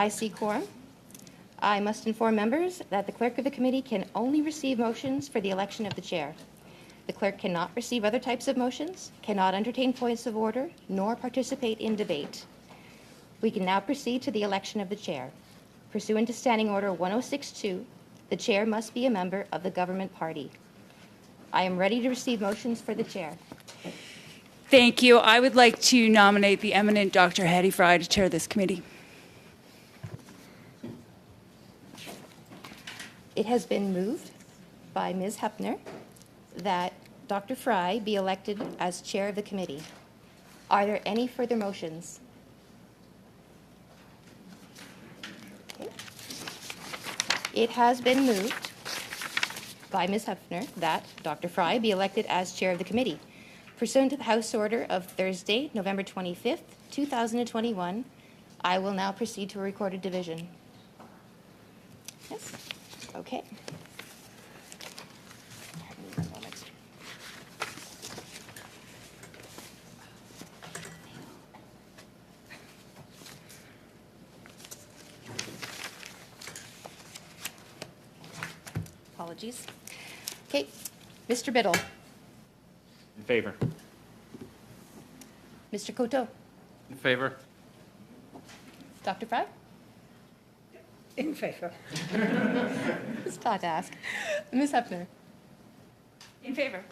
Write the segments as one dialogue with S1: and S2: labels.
S1: I see quorum. I must inform members that the clerk of the committee can only receive motions for the election of the chair. The clerk cannot receive other types of motions, cannot entertain points of order, nor participate in debate. We can now proceed to the election of the chair. Pursuant to Standing Order 1062, the chair must be a member of the government party. I am ready to receive motions for the chair.
S2: Thank you. I would like to nominate the eminent Dr. Hattie Fry to chair this committee.
S1: It has been moved by Ms. Hepner that Dr. Fry be elected as chair of the committee. Are there any further motions? Okay. It has been moved by Ms. Hepner that Dr. Fry be elected as chair of the committee. Pursuant to the House Order of Thursday, November 25th, 2021, I will now proceed to a recorded division. Yes? Okay. Apologies. Okay. Mr. Biddle.
S3: In favor.
S1: Mr. Coteau.
S3: In favor.
S1: Dr. Fry?
S4: In favor.
S1: It's tough to ask. Ms. Hepner.
S2: In favor.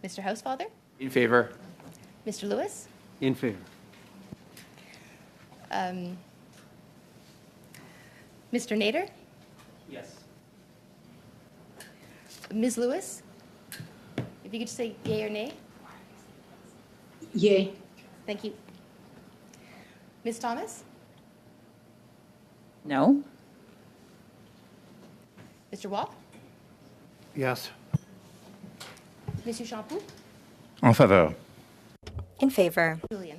S1: Mr. Housefather?
S3: In favor.
S1: Mr. Lewis?
S3: In favor.
S1: Mr. Nader?
S3: Yes.
S1: Ms. Lewis? If you could just say yay or nay.
S4: Yay.
S1: Thank you. Ms. Thomas?
S2: No.
S1: Mr. Waugh?
S5: Yes.
S1: Monsieur Champoux?
S6: En faveur.
S7: In favor.
S1: Julian?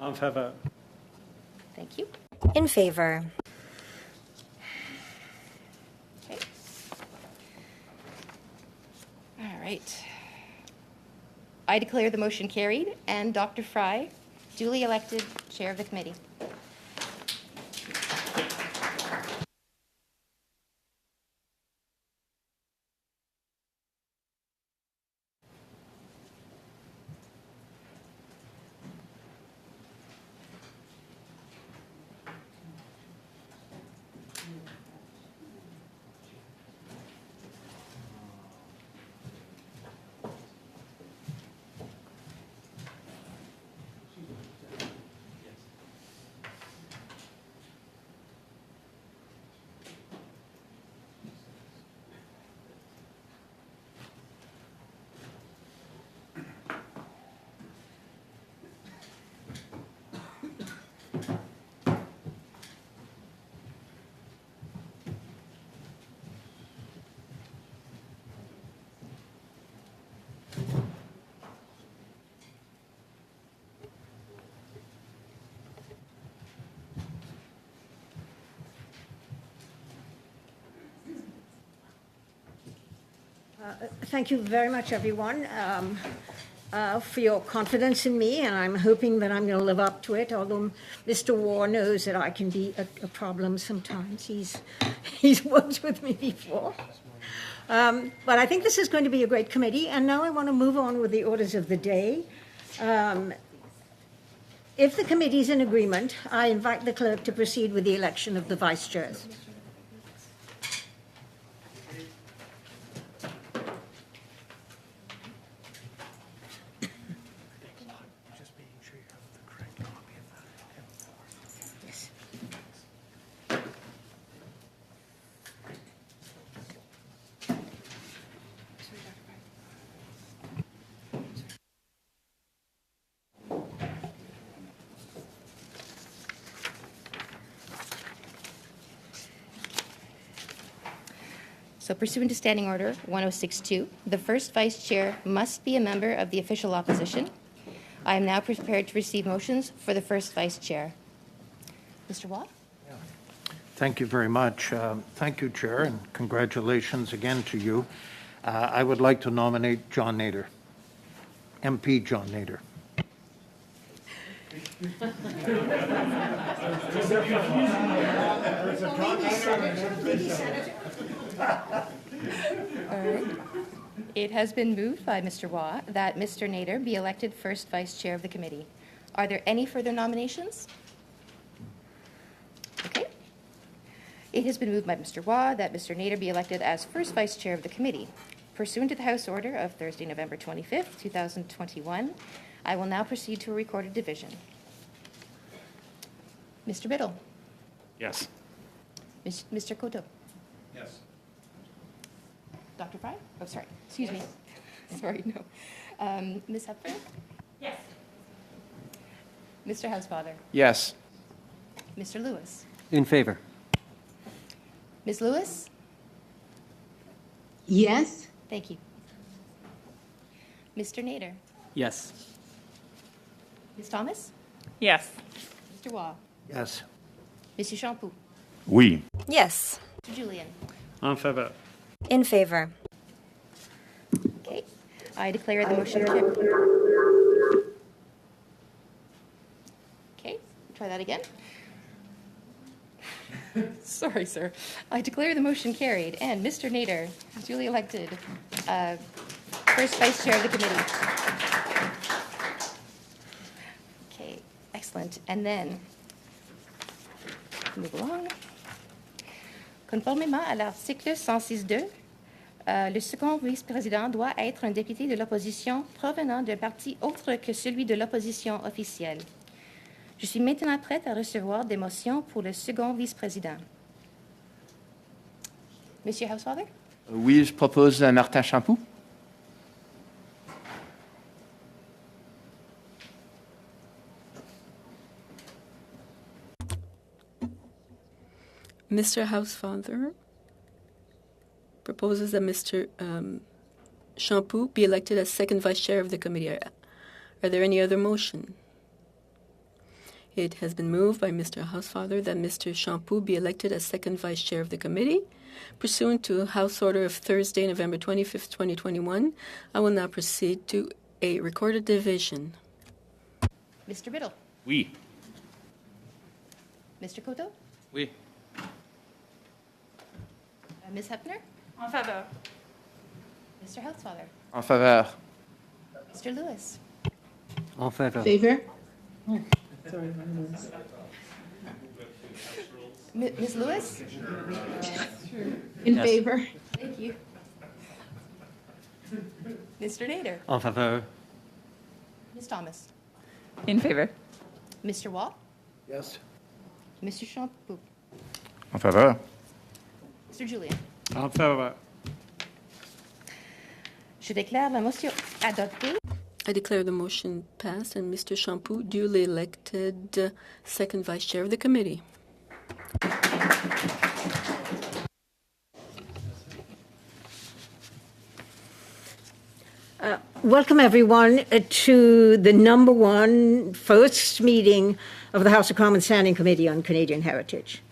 S5: En favor.
S1: Thank you.
S7: In favor.
S1: Okay. All right. I declare the motion carried and Dr. Fry duly elected chair of the committee.
S4: Thank you very much, everyone, for your confidence in me, and I'm hoping that I'm going to live up to it, although Mr. Waugh knows that I can be a problem sometimes. He's worked with me before. But I think this is going to be a great committee, and now I want to move on with the orders of the day. If the committee is in agreement, I invite the clerk to proceed with the election of the vice chairs.
S1: So pursuant to Standing Order 1062, the first vice chair must be a member of the official opposition. I am now prepared to receive motions for the first vice chair. Mr. Waugh?
S5: Thank you very much. Thank you, Chair, and congratulations again to you. I would like to nominate John Nader, MP John Nader.
S1: It has been moved by Mr. Waugh that Mr. Nader be elected first vice chair of the committee. Are there any further nominations? Okay. It has been moved by Mr. Waugh that Mr. Nader be elected as first vice chair of the committee. Pursuant to the House Order of Thursday, November 25th, 2021, I will now proceed to a recorded division. Mr. Biddle.
S3: Yes.
S1: Mr. Coteau.
S3: Yes.
S1: Dr. Fry? Oh, sorry. Excuse me. Sorry, no. Ms. Hepburn?
S2: Yes.
S1: Mr. Housefather?
S3: Yes.
S1: Mr. Lewis?
S6: In favor.
S1: Ms. Lewis?
S8: Yes.
S1: Thank you. Mr. Nader?
S3: Yes.
S1: Ms. Thomas?
S2: Yes.
S1: Mr. Waugh?
S5: Yes.
S1: Monsieur Champoux?
S9: Oui.
S7: Yes.
S1: Mr. Julian?
S3: En faveur.
S7: In favor.
S1: Okay. I declare the motion carried. Okay, try that again. Sorry, sir. I declare the motion carried, and Mr. Nader is duly elected first vice chair of the committee. Okay, excellent. And then, move along. Conformément à l'article 106.2, le second vice-président doit être un député de l'opposition provenant d'un parti autre que celui de l'opposition officielle. Je suis maintenant prête à recevoir des motions pour le second vice-président. Monsieur Housefather?
S3: Oui, je propose Martin Champoux.
S10: Mr. Housefather proposes that Mr. Champoux be elected as second vice chair of the committee. Are there any other motion? It has been moved by Mr. Housefather that Mr. Champoux be elected as second vice chair of the committee. Pursuant to House Order of Thursday, November 25th, 2021, I will now proceed to a recorded division.
S1: Mr. Biddle?
S3: Oui.
S1: Mr. Coteau?
S3: Oui.
S1: Ms. Hepner?
S2: En faveur.
S1: Mr. Housefather?
S3: En faveur.
S1: Mr. Lewis?
S6: En favor.
S8: Favor?
S1: Ms. Lewis?
S8: In
S3: Yes.
S8: favor?
S1: Thank you. Mr. Nader?
S6: En favor.
S1: Ms. Thomas?
S2: In favor.
S1: Mr. Waugh?
S5: Yes.
S1: Monsieur Champoux?
S9: En faveur.
S1: Mr. Julian?
S3: En faveur.
S1: Je déclare la motion adoptée.
S10: I declare the motion passed and Mr. Champoux duly elected second vice chair of the committee.
S4: Welcome, everyone, to the number one first meeting of the House of Commons Standing Committee on Canadian Heritage.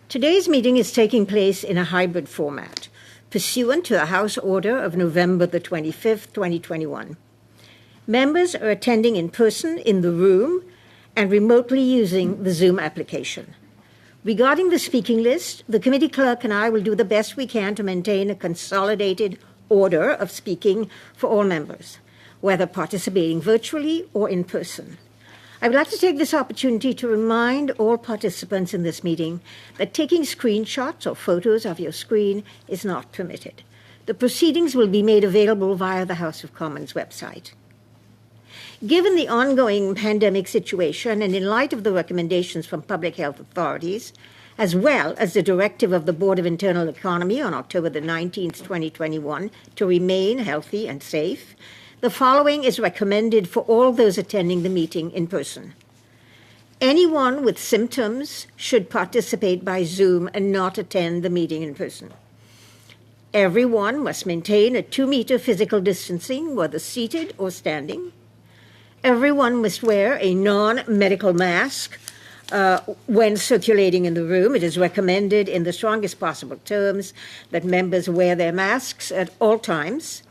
S4: Today's meeting is taking place in a hybrid format, pursuant to the House Order of November the 25th, 2021. Members are attending in person in the room and remotely using the Zoom application. Regarding the speaking list, the committee clerk and I will do the best we can to maintain a consolidated order of speaking for all members, whether participating virtually or in person. I would like to take this opportunity to remind all participants in this meeting that taking screenshots or photos of your screen is not permitted. The proceedings will be made available via the House of Commons website. Given the ongoing pandemic situation and in light of the recommendations from public health authorities, as well as the directive of the Board of Internal Economy on October the 19th, 2021, to remain healthy and safe, the following is recommended for all those attending the meeting in person. Anyone with symptoms should participate by Zoom and not attend the meeting in person. Everyone must maintain a 2-meter physical distancing, whether seated or standing. Everyone must wear a non-medical mask when circulating in the room. It is recommended in the strongest possible terms that members wear their masks at all times,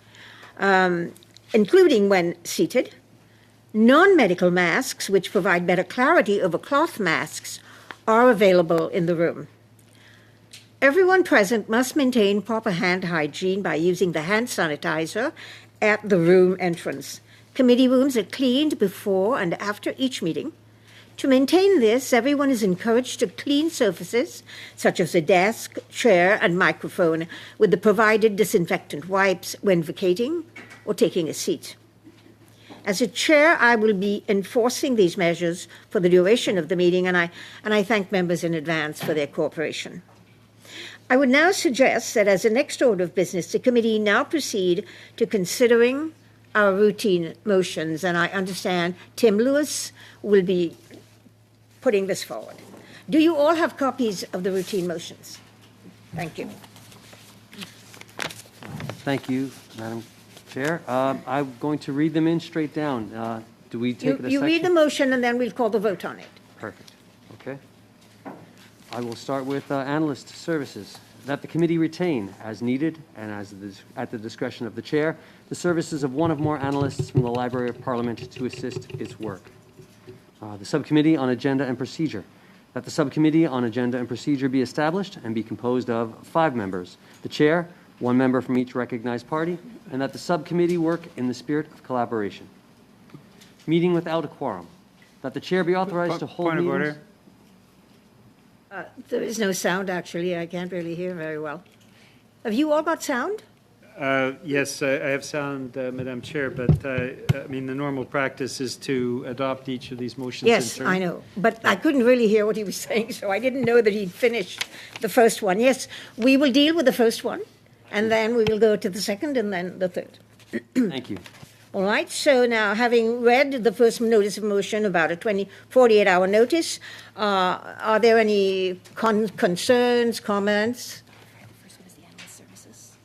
S4: including when seated. Non-medical masks, which provide better clarity over cloth masks, are available in the room. Everyone present must maintain proper hand hygiene by using the hand sanitizer at the room entrance. Committee rooms are cleaned before and after each meeting. To maintain this, everyone is encouraged to clean surfaces, such as the desk, chair, and microphone, with the provided disinfectant wipes when vacating or taking a seat. As a chair, I will be enforcing these measures for the duration of the meeting, and I thank members in advance for their cooperation. I would now suggest that as a next order of business, the committee now proceed to considering our routine motions, and I understand Tim Lewis will be putting this forward. Do you all have copies of the routine motions? Thank you.
S6: Thank you, Madam Chair. I'm going to read them in straight down. Do we take it a section?
S4: You read the motion, and then we'll call the vote on it.
S6: Perfect. Okay. I will start with analyst services. That the committee retain, as needed and at the discretion of the chair, the services of one or more analysts from the Library of Parliament to assist its work. The Subcommittee on Agenda and Procedure. That the Subcommittee on Agenda and Procedure be established and be composed of 5 members, the chair, 1 member from each recognized party, and that the subcommittee work in the spirit of collaboration. Meeting without a quorum. That the chair be authorized to hold
S3: Point of
S6: meetings.
S3: order.
S4: There is no sound, actually. I can't really hear very well. Have you all got sound?
S3: Yes, I have sound, Madam Chair, but I mean, the normal practice is to adopt each of these motions in
S4: Yes,
S3: turn.
S4: I know. But I couldn't really hear what he was saying, so I didn't know that he'd finished the first one. Yes, we will deal with the first one, and then we will go to the second and then the third.
S6: Thank you.
S4: All right, so now having read the first notice of motion about a 48-hour notice, are there any concerns, comments?
S1: First one is the analyst services.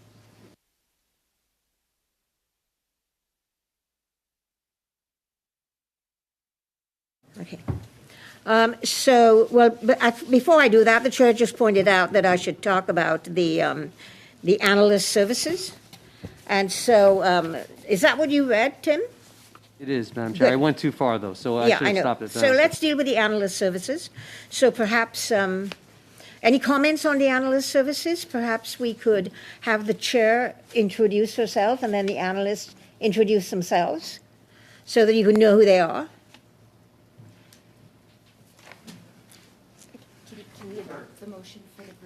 S4: Okay. Before I do that, the chair just pointed out that I should talk about the analyst services. And so, is that what you read, Tim?
S6: It is, Madam Chair.
S4: Good.
S6: I went too far, though, so I
S4: Yeah,
S6: should
S4: I
S6: have
S4: know.
S6: stopped it.
S4: So let's deal with the analyst services. So perhaps, any comments on the analyst services? Perhaps we could have the chair introduce herself and then the analysts introduce themselves so that you can know who they are.
S1: Can we avert the motion for the group?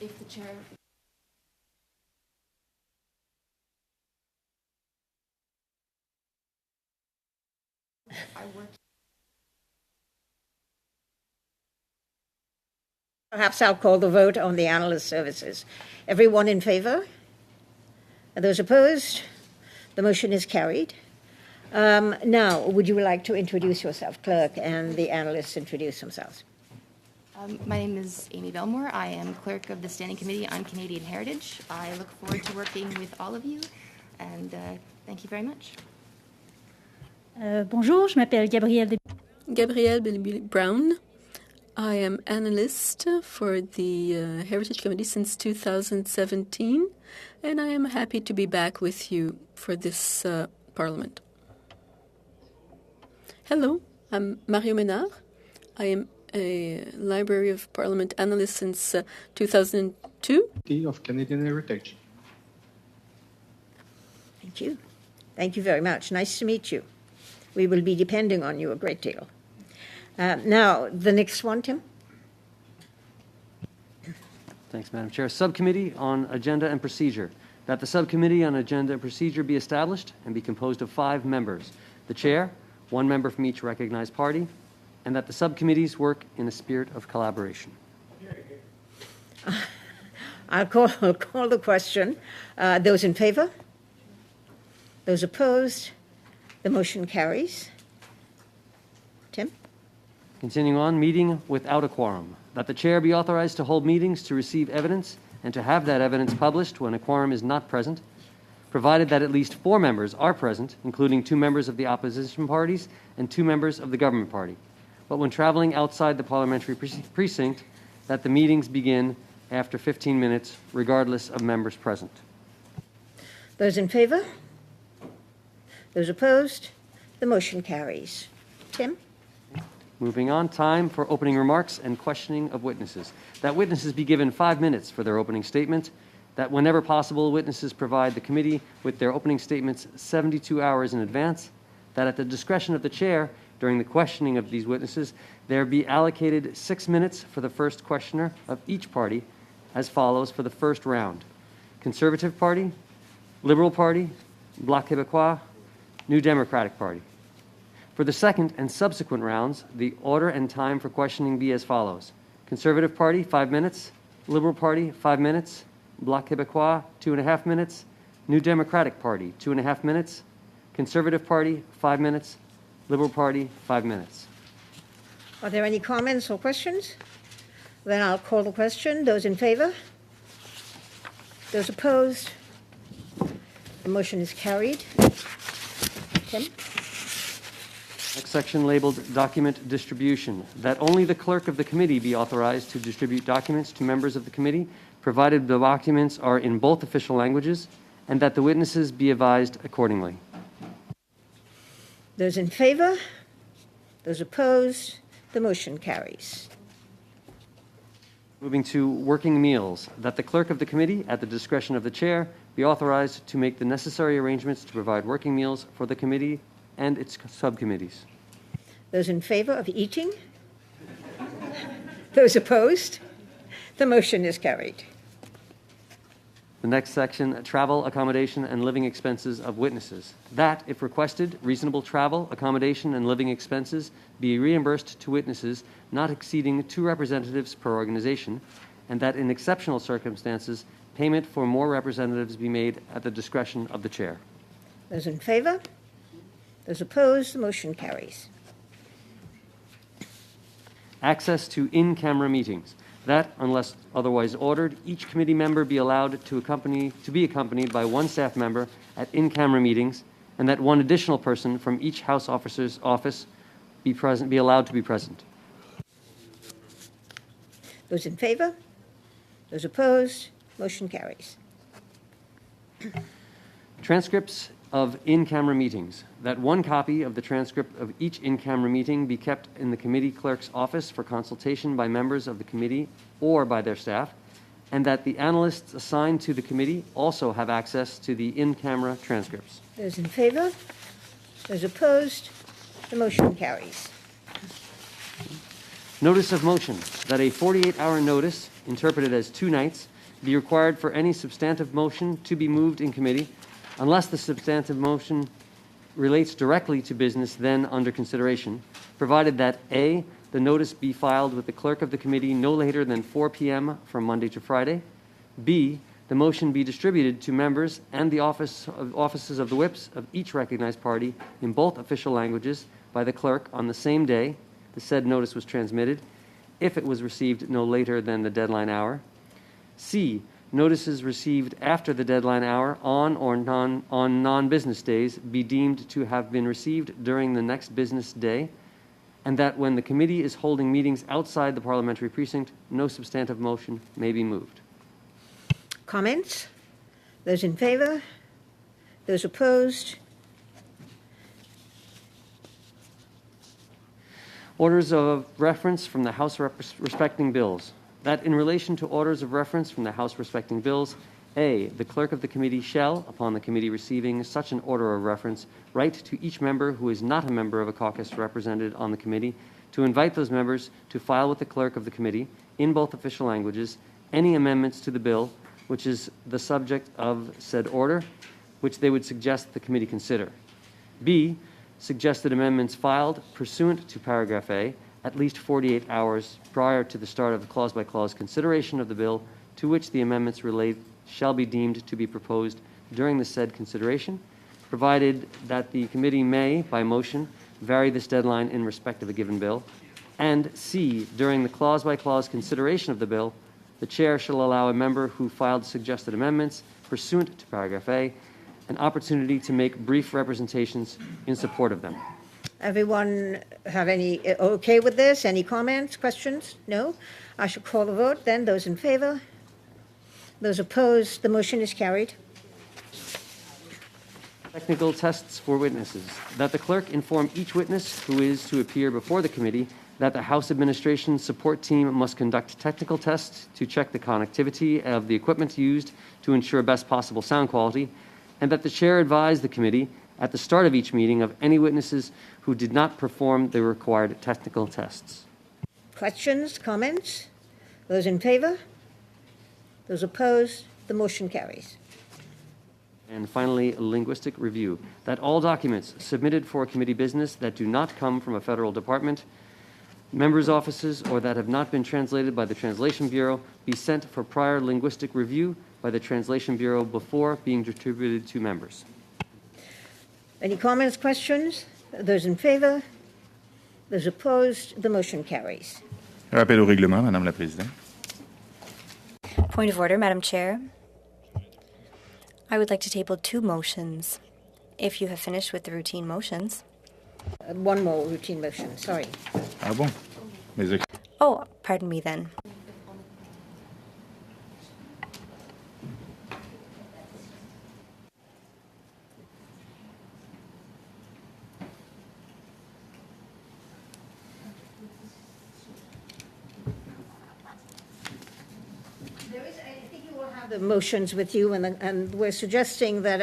S1: If the chair. I work.
S4: Perhaps I'll call the vote on the analyst services. Everyone in favor? Are those opposed? The motion is carried. Now, would you like to introduce yourself, clerk, and the analysts introduce themselves?
S1: My name is Amy Belmore. I am clerk of the Standing Committee on Canadian Heritage. I look forward to working with all of you, and thank you very much.
S8: Bonjour, je m'appelle
S10: Gabrielle Brown. I am analyst for the Heritage Committee since 2017, and I am happy to be back with you for this Parliament. Hello, I'm Mario Ménard. I am a Library of Parliament analyst since 2002.
S11: Of Canadian Heritage.
S4: Thank you. Thank you very much. Nice to meet you. We will be depending on you a great deal. Now, the next one, Tim.
S6: Thanks, Madam Chair. Subcommittee on Agenda and Procedure. That the Subcommittee on Agenda and Procedure be established and be composed of 5 members. The chair, 1 member from each recognized party, and that the subcommittees work in a spirit of collaboration.
S4: I'll call the question. Those in favor? Those opposed? The motion carries. Tim?
S6: Continuing on, meeting without a quorum. That the chair be authorized to hold meetings to receive evidence and to have that evidence published when a quorum is not present, provided that at least 4 members are present, including 2 members of the opposition parties and 2 members of the government party. But when traveling outside the parliamentary precinct, that the meetings begin after 15 minutes, regardless of members present.
S4: Those in favor? Those opposed? The motion carries. Tim?
S6: Moving on, time for opening remarks and questioning of witnesses. That witnesses be given 5 minutes for their opening statement. That whenever possible, witnesses provide the committee with their opening statements 72 hours in advance. That at the discretion of the chair, during the questioning of these witnesses, there be allocated 6 minutes for the first questioner of each party as follows for the first round: Conservative Party, Liberal Party, Bloc Québécois, New Democratic Party. For the second and subsequent rounds, the order and time for questioning be as follows: Conservative Party, 5 minutes; Liberal Party, 5 minutes; Bloc Québécois, 2.5 minutes; New Democratic Party, 2.5 minutes; Conservative Party, 5 minutes; Liberal Party, 5 minutes.
S4: Are there any comments or questions? Then I'll call the question. Those in favor? Those opposed? The motion is carried. Tim?
S6: Next section labeled Document Distribution. That only the clerk of the committee be authorized to distribute documents to members of the committee, provided the documents are in both official languages, and that the witnesses be advised accordingly.
S4: Those in favor? Those opposed? The motion carries.
S6: Moving to working meals, that the clerk of the committee, at the discretion of the chair, be authorized to make the necessary arrangements to provide working meals for the committee and its subcommittees.
S4: Those in favor of eating? Those opposed? The motion is carried.
S6: The next section, travel, accommodation, and living expenses of witnesses. That, if requested, reasonable travel, accommodation, and living expenses be reimbursed to witnesses not exceeding 2 representatives per organization, and that in exceptional circumstances, payment for more representatives be made at the discretion of the chair.
S4: Those in favor? Those opposed? The motion carries.
S6: Access to in-camera meetings. That, unless otherwise ordered, each committee member be allowed to be accompanied by 1 staff member at in-camera meetings, and that 1 additional person from each House officer's office be allowed to be present.
S4: Those in favor? Those opposed? Motion carries.
S6: Transcripts of in-camera meetings. That 1 copy of the transcript of each in-camera meeting be kept in the committee clerk's office for consultation by members of the committee or by their staff, and that the analysts assigned to the committee also have access to the in-camera transcripts.
S4: Those in favor? Those opposed? The motion carries.
S6: Notice of motion. That a 48-hour notice, interpreted as 2 nights, be required for any substantive motion to be moved in committee, unless the substantive motion relates directly to business then under consideration, provided that A, the notice be filed with the clerk of the committee no later than 4 p.m. from Monday to Friday, B, the motion be distributed to members and the offices of the whips of each recognized party in both official languages by the clerk on the same day the said notice was transmitted, if it was received no later than the deadline hour, C, notices received after the deadline hour on non-business days be deemed to have been received during the next business day, and that when the committee is holding meetings outside the parliamentary precinct, no substantive motion may be moved.
S4: Comments? Those in favor? Those opposed?
S6: Orders of reference from the House respecting bills. That in relation to orders of reference from the House respecting bills, A, the clerk of the committee shall, upon the committee receiving such an order of reference, write to each member who is not a member of a caucus represented on the committee to invite those members to file with the clerk of the committee, in both official languages, any amendments to the bill which is the subject of said order, which they would suggest the committee consider. B, suggested amendments filed pursuant to paragraph A at least 48 hours prior to the start of the clause-by-clause consideration of the bill to which the amendments relate shall be deemed to be proposed during the said consideration, provided that the committee may, by motion, vary this deadline in respect of a given bill, and C, during the clause-by-clause consideration of the bill, the chair shall allow a member who filed suggested amendments pursuant to paragraph A an opportunity to make brief representations in support of them.
S4: Everyone have any, okay with this? Any comments, questions? No? I shall call the vote then. Those in favor? Those opposed? The motion is carried.
S6: Technical tests for witnesses. That the clerk inform each witness who is to appear before the committee that the House Administration support team must conduct technical tests to check the connectivity of the equipment used to ensure best possible sound quality, and that the chair advise the committee at the start of each meeting of any witnesses who did not perform the required technical tests.
S4: Questions, comments? Those in favor? Those opposed? The motion carries.
S6: And finally, linguistic review. That all documents submitted for committee business that do not come from a federal department, members' offices, or that have not been translated by the Translation Bureau be sent for prior linguistic review by the Translation Bureau before being distributed to members.
S4: Any comments, questions? Those in favor? Those opposed? The motion carries.
S9: Rappel au règlement, Madame la Présidente.
S7: Point of order, Madam Chair. I would like to table 2 motions. If you have finished with the routine motions.
S4: One more routine motion, sorry.
S9: Ah bon? Mes
S7: Oh, pardon me then.
S4: I think you will have the motions with you, and we're suggesting that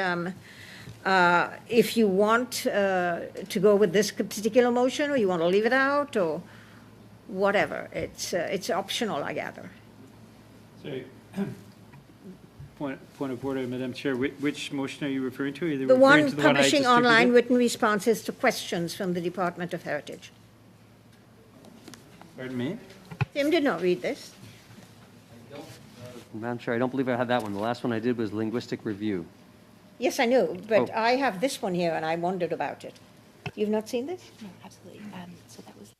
S4: if you want to go with this particular motion, or you want to leave it out, or whatever, it's optional, I gather.
S3: Sorry. Point of order, Madam Chair. Which motion are you referring to? Are you
S4: The
S3: referring
S4: one
S3: to the one I
S4: publishing online
S3: distributed?
S4: written responses to questions from the Department of Heritage.
S3: Pardon me?
S4: Tim did not read this.
S6: Madam Chair, I don't believe I had that one. The last one I did was linguistic review.
S4: Yes, I know, but
S6: Oh.
S4: I have this one here, and I wondered about it. You've not seen this?
S1: No, absolutely. So that was.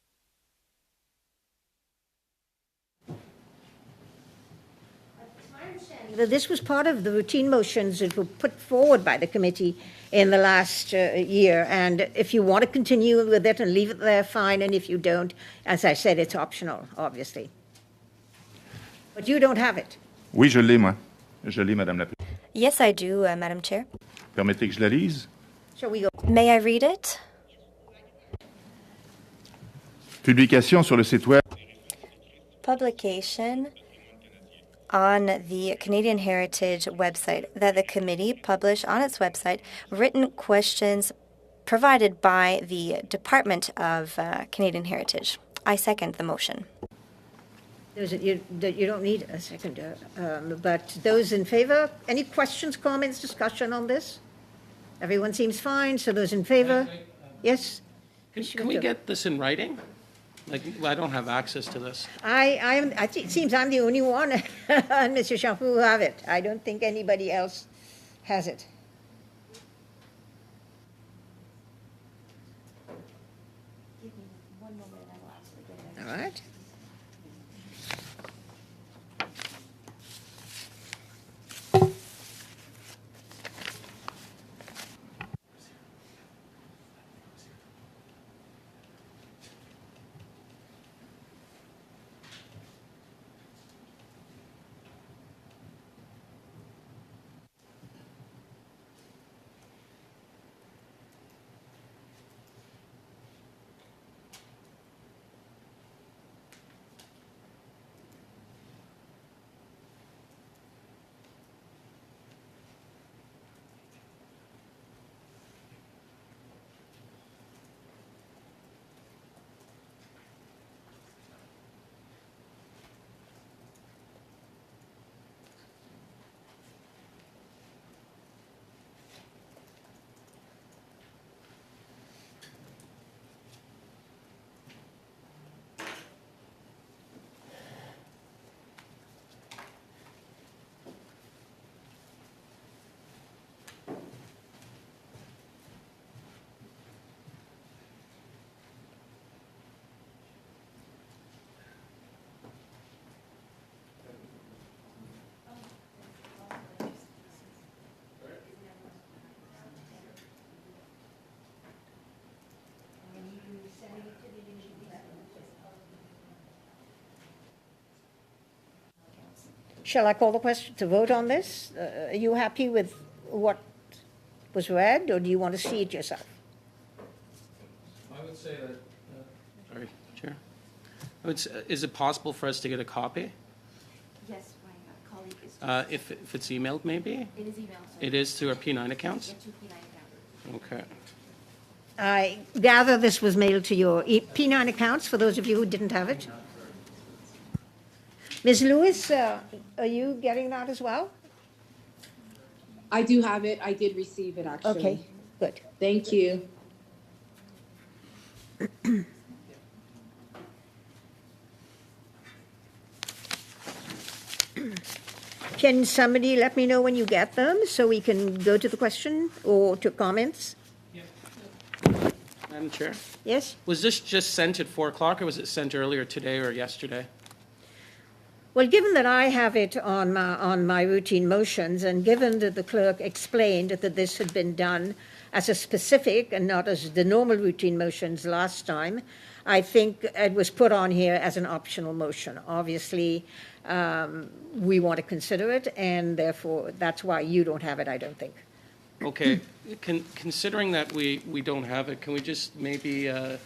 S4: That this was part of the routine motions that were put forward by the committee in the last year, and if you want to continue with it and leave it there, fine, and if you don't, as I said, it's optional, obviously. But you don't have it.
S9: Oui, je l'ai, moi. Je l'ai, Madame la Présidente.
S7: Yes, I do, Madam Chair.
S9: Permettez que je la lise?
S4: Shall we go?
S7: May I read it?
S9: Publication sur le site web.
S7: Publication on the Canadian Heritage website, that the committee publish on its website written questions provided by the Department of Canadian Heritage. I second the motion.
S4: You don't need a second, but those in favor, any questions, comments, discussion on this? Everyone seems fine, so those in favor? Yes?
S11: Can we get this in writing? Like, I don't have access to this.
S4: It seems I'm the only one, and Mr. Champoux, who have it. I don't think anybody else has it. All right. Shall I call the question to vote on this? Are you happy with what was read, or do you want to see it yourself?
S11: I would say that, sorry, Chair. Is it possible for us to get a copy?
S1: Yes, my colleague is.
S11: If it's emailed, maybe?
S1: It is emailed.
S11: It is through our P9 accounts?
S1: To P9 account.
S11: Okay.
S4: I gather this was mailed to your P9 accounts, for those of you who didn't have it. Ms. Lewis, are you getting that as well?
S8: I do have it. I did receive it, actually.
S4: Okay, good.
S8: Thank you.
S4: Can somebody let me know when you get them so we can go to the question or to comments?
S11: Madam Chair?
S4: Yes?
S11: Was this just sent at 4 o'clock, or was it sent earlier today or yesterday?
S4: Well, given that I have it on my routine motions, and given that the clerk explained that this had been done as a specific and not as the normal routine motions last time, I think it was put on here as an optional motion. Obviously, we want to consider it, and therefore that's why you don't have it, I don't think.
S11: Okay. Considering that we don't have it, can we just maybe, I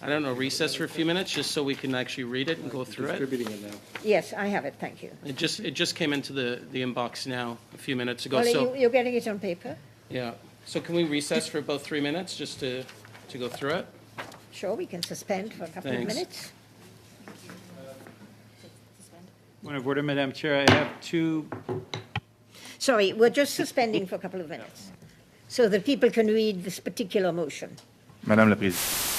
S11: don't know, recess for a few minutes just so we can actually read it and go through it?
S6: Distributing it now.
S4: Yes, I have it, thank you.
S11: It just came into the inbox now a few minutes ago.
S4: Well,
S11: So
S4: you're getting it on paper?
S11: yeah. So can we recess for about 3 minutes just to go through it?
S4: Sure, we can suspend for a couple
S11: Thanks.
S4: of minutes.
S3: Point of order, Madam Chair. I have two.
S4: Sorry, we're just suspending for a couple of minutes so that people can read this particular motion.
S9: Madame la Présidente.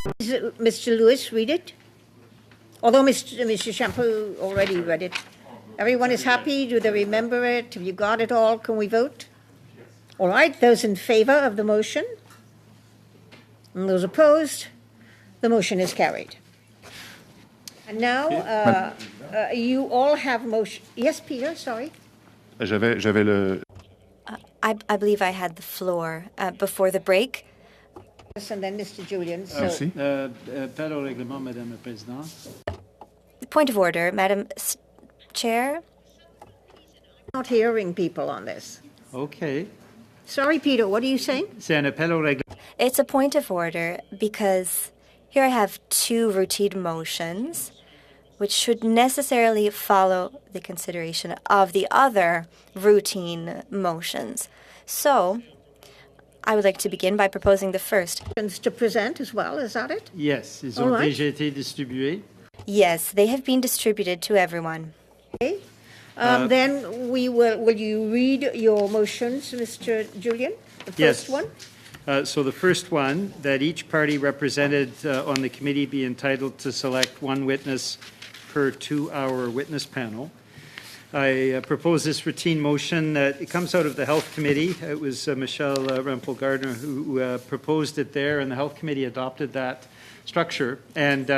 S4: Mr. Lewis read it? Although Mr. Shampoo already read it. Everyone is happy? Do they remember it? Have you got it all? Can we vote? All right, those in favor of the motion? And those opposed? The motion is carried. And now, you all have motion. Yes, Peter, sorry.
S9: J'avais le...
S7: I believe I had the floor before the break.
S4: Yes, and then Mr. Julian. So,
S9: Merci.
S3: Pas au règlement, Madame la Présidente.
S7: Point of order, Madam Chair.
S4: not hearing people on this.
S3: Okay.
S4: Sorry, Peter, what are you saying?
S3: C'est un appel au règlement.
S7: It's a point of order because here I have two routine motions which should necessarily follow the consideration of the other routine motions. So I would like to begin by proposing the first.
S4: To present as well, is that it?
S3: Yes, ils
S4: All
S3: ont
S4: right.
S3: déjà été distribués.
S7: Yes, they have been distributed to everyone.
S4: Okay. Then will you read your motions, Mr. Julian? The first
S3: Yes.
S4: one?
S3: So the first one, that each party represented on the committee be entitled to select one witness per 2-hour witness panel. I propose this routine motion. It comes out of the Health Committee. It was Michelle Rempel-Gardner who proposed it there, and the Health Committee adopted that structure. And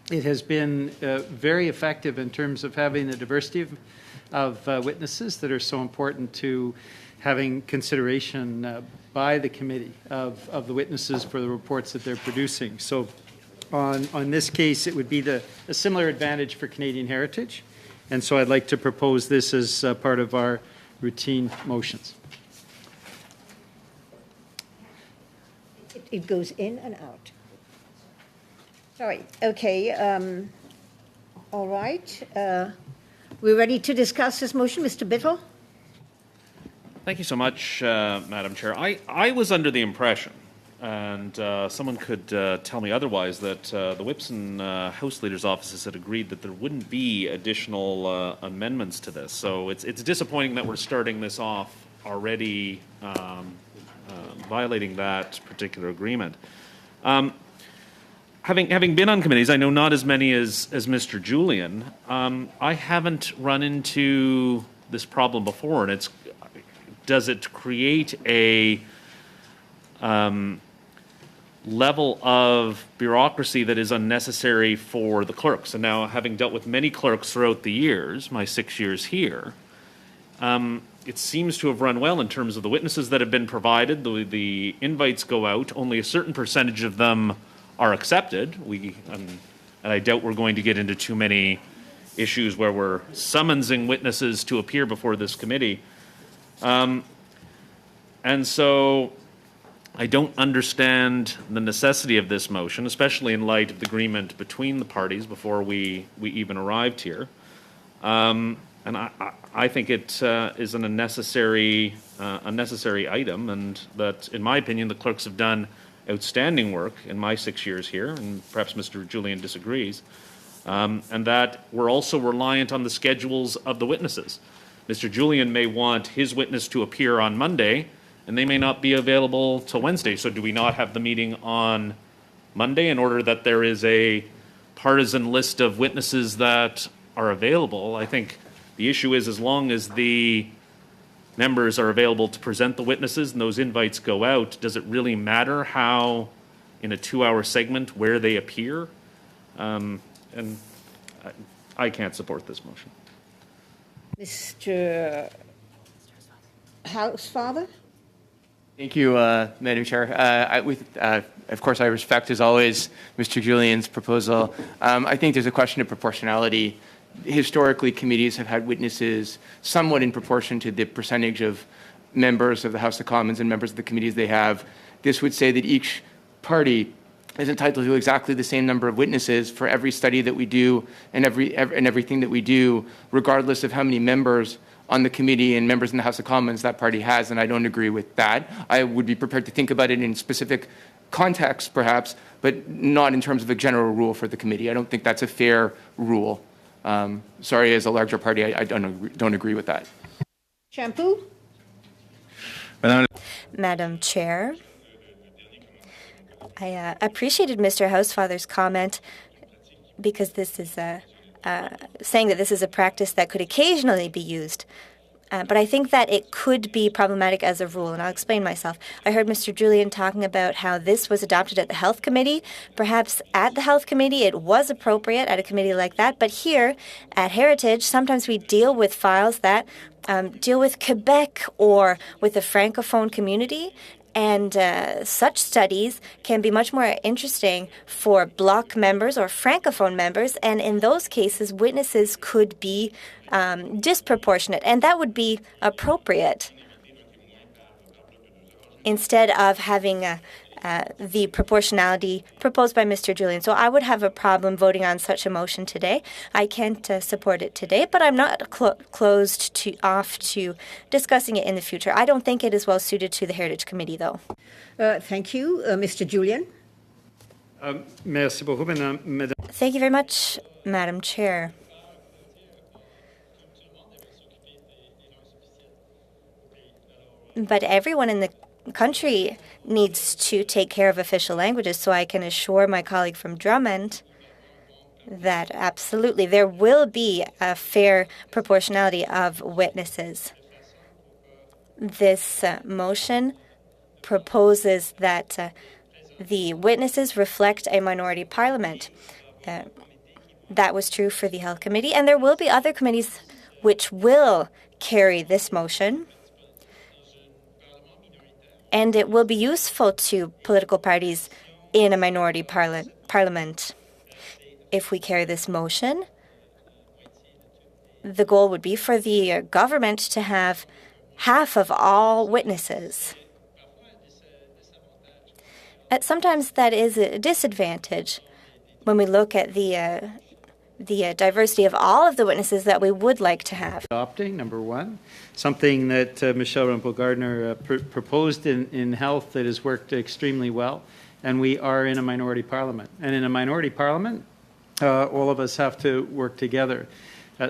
S3: it has been very effective in terms of having the diversity of witnesses that are so important to having consideration by the committee of the witnesses for the reports that they're producing. So on this case, it would be a similar advantage for Canadian Heritage. And so I'd like to propose this as part of our routine motions.
S4: It goes in and out. Sorry. Okay. All right. We're ready to discuss this motion. Mr. Biddle?
S12: Thank you so much, Madam Chair. I was under the impression, and someone could tell me otherwise, that the Whips and House Leaders' offices had agreed that there wouldn't be additional amendments to this. So it's disappointing that we're starting this off already violating that particular agreement. Having been on committees, I know not as many as Mr. Julian. I haven't run into this problem before, and does it create a level of bureaucracy that is unnecessary for the clerks? And now, having dealt with many clerks throughout the years, my 6 years here, it seems to have run well in terms of the witnesses that have been provided. The invites go out. Only a certain percentage of them are accepted. And I doubt we're going to get into too many issues where we're summoning witnesses to appear before this committee. And so I don't understand the necessity of this motion, especially in light of the agreement between the parties before we even arrived here. And I think it is an unnecessary item, and that, in my opinion, the clerks have done outstanding work in my 6 years here, and perhaps Mr. Julian disagrees, and that we're also reliant on the schedules of the witnesses. Mr. Julian may want his witness to appear on Monday, and they may not be available till Wednesday. So do we not have the meeting on Monday in order that there is a partisan list of witnesses that are available? I think the issue is, as long as the members are available to present the witnesses and those invites go out, does it really matter how, in a 2-hour segment, where they appear? And I can't support this motion.
S4: Mr. Housefather?
S13: Thank you, Madam Chair. Of course, I respect, as always, Mr. Julian's proposal. I think there's a question of proportionality. Historically, committees have had witnesses somewhat in proportion to the percentage of members of the House of Commons and members of the committees they have. This would say that each party is entitled to exactly the same number of witnesses for every study that we do and everything that we do, regardless of how many members on the committee and members in the House of Commons that party has, and I don't agree with that. I would be prepared to think about it in specific contexts, perhaps, but not in terms of a general rule for the committee. I don't think that's a fair rule. Sorry, as a larger party, I don't agree with that.
S4: Shampoo?
S7: Madam Chair, I appreciated Mr. Housefather's comment because this is saying that this is a practice that could occasionally be used. But I think that it could be problematic as a rule, and I'll explain myself. I heard Mr. Julian talking about how this was adopted at the Health Committee. Perhaps at the Health Committee it was appropriate at a committee like that, but here at Heritage, sometimes we deal with files that deal with Quebec or with the Francophone community, and such studies can be much more interesting for Bloc members or Francophone members, and in those cases, witnesses could be disproportionate, and that would be appropriate instead of having the proportionality proposed by Mr. Julian. So I would have a problem voting on such a motion today. I can't support it today, but I'm not closed off to discussing it in the future. I don't think it is well suited to the Heritage Committee, though.
S4: Thank you. Mr. Julian?
S3: Merci beaucoup, Madame.
S7: Thank you very much, Madam Chair. But everyone in the country needs to take care of official languages, so I can assure my colleague from Drummond that absolutely there will be a fair proportionality of witnesses. This motion proposes that the witnesses reflect a minority parliament. That was true for the Health Committee, and there will be other committees which will carry this motion. And it will be useful to political parties in a minority parliament. If we carry this motion, the goal would be for the government to have half of all witnesses. Sometimes that is a disadvantage when we look at the diversity of all of the witnesses that we would like to have.
S3: Adopting, number one, something that Michelle Rumpel-Gardner proposed in health that has worked extremely well, and we are in a minority parliament. And in a minority parliament, all of us have to work together.